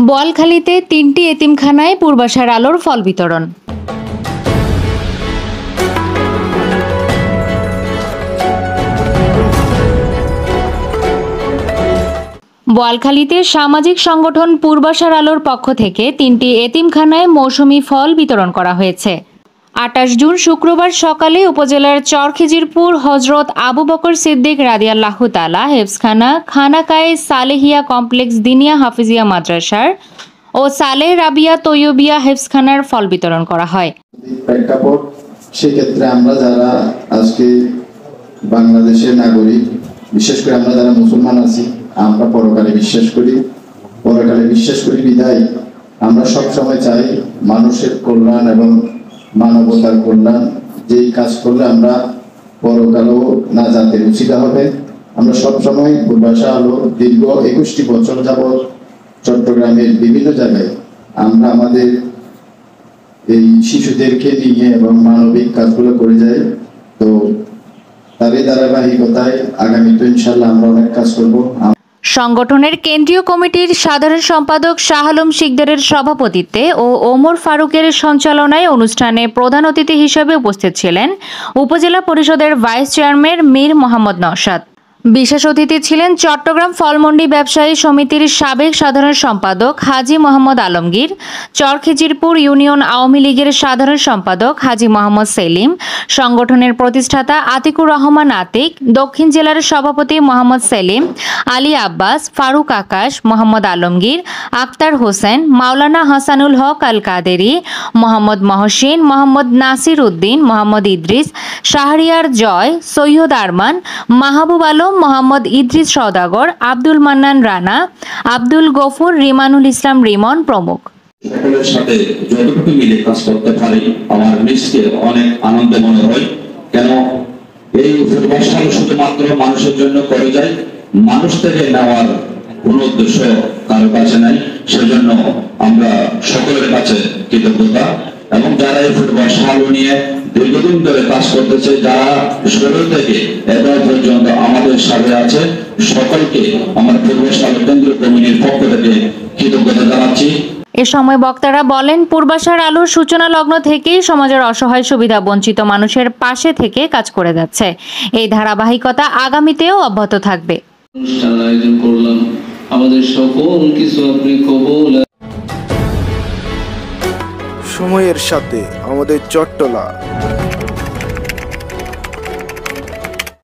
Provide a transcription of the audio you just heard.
বোয়ালখালীতে ৩টি এতিমখানায় পূর্বাশার আলোর ফল বিতরণ। বোয়ালখালীতে সামাজিক সংগঠন পূর্বাশার আলোর পক্ষ থেকে ৩টি এতিমখানায় মৌসুমি ফল বিতরণ করা হয়েছে। ২৮ জুন শুক্রবার সকালে উপজেলার চরখিজিরপুর হজরত আবু বকর সিদ্দিক রাদিয়াল্লাহু তাআলা হেফজখানা, খানাকায়ে সালেহিয়া কমপ্লেক্স দিনিয়া হাফিজিয়া মাদ্রাসার ও সালেহ রাবিয়া তৈয়বিয়া হেফজখানার ফল বিতরণ করা হয়। প্রেক্ষাপট সেক্ষেত্রে আমরা যারা আজকে বাংলাদেশের নাগরিক, বিশেষ করে আমরা যারা মুসলমান আছি, আমরা পরকালে বিশ্বাস করি বিধায় আমরা সবসময় চাই মানুষের কল্যাণ এবং মানবতার কল্যাণ। যেই কাজ করলে আমরা পরকালেও না জানতে উচিত হবে। আমরা সবসময় পূর্বাশা আলো দীর্ঘ 21টি বছর যাবৎ চট্টগ্রামের বিভিন্ন জায়গায় আমরা আমাদের এই শিশুদেরকে নিয়ে এবং মানবিক কাজগুলো করে যাই। তো তারই ধারাবাহিকতায় আগামীতে ইনশাআল্লাহ আমরা অনেক কাজ করব। সংগঠনের কেন্দ্রীয় কমিটির সাধারণ সম্পাদক শাহ আলম শিকদারের সভাপতিত্বে ও ওমর ফারুকের সঞ্চালনায় অনুষ্ঠানে প্রধান অতিথি হিসেবে উপস্থিত ছিলেন উপজেলা পরিষদের ভাইস চেয়ারম্যান মীর মোহাম্মদ নওশাদ। বিশেষ অতিথি ছিলেন চট্টগ্রাম ফলমন্ডি ব্যবসায়ী সমিতির সাবেক সাধারণ সম্পাদক হাজী মোহাম্মদ আলমগীর, চরখিজিরপুর ইউনিয়ন আওয়ামী লীগের সাধারণ সম্পাদক হাজী মোহাম্মদ সেলিম, সংগঠনের প্রতিষ্ঠাতা আতিকুর রহমান আতিক, দক্ষিণ জেলার সভাপতি মোহাম্মদ সেলিম, আলী আব্বাস, ফারুক আকাশ, মোহাম্মদ আলমগীর, আক্তার হোসেন, মাওলানা হাসানুল হক আল কাদেরি, মোহাম্মদ মহসিন, মোহাম্মদ নাসির উদ্দিন, মোহাম্মদ ইদ্রিস, শাহরিয়ার জয়, সৈয়দ আরমান, মাহবুব আলম, মোহাম্মদ ইদ্রিস সওদাগর, আব্দুল মান্নান রানা, আব্দুল গফুর, রিমানুল ইসলাম রিমন প্রমুখ। সকলের সাথে যতটুকু মিলে কাজ করতে পারি আমার নিজকে অনেক আনন্দ মনে হয়। কেন এই পূর্বাশা শুধুমাত্র মানুষের জন্য করে যায়, মানুষ থেকে নেওয়ার কোন উদ্দেশ্য কারো কাছে নাই। সেজন্য আমরা সকলের কাছে কৃতজ্ঞতা। এবং যারা এই পূর্বাশা নিয়ে দীর্ঘদিন ধরে কাজ করতেছে, যারা শুরু থেকে এবার পর্যন্ত আমাদের সাথে আছে, সকলকে আমার পূর্বাশা কেন্দ্রীয় কমিটির পক্ষ থেকে কৃতজ্ঞতা জানাচ্ছি। এ সময় বক্তারা বলেন, পূর্বাশার আলোর সূচনা লগ্ন থেকেই সমাজের অসহায় সুবিধা বঞ্চিত মানুষের পাশে থেকে কাজ করে যাচ্ছে। এই ধারাবাহিকতা আগামীতেও অব্যাহত থাকবে। অনুষ্ঠান আয়োজন করলাম, আমাদের সকল কিছু আপনি কবুল। সময়ের সাথে আমাদের চট্টলা।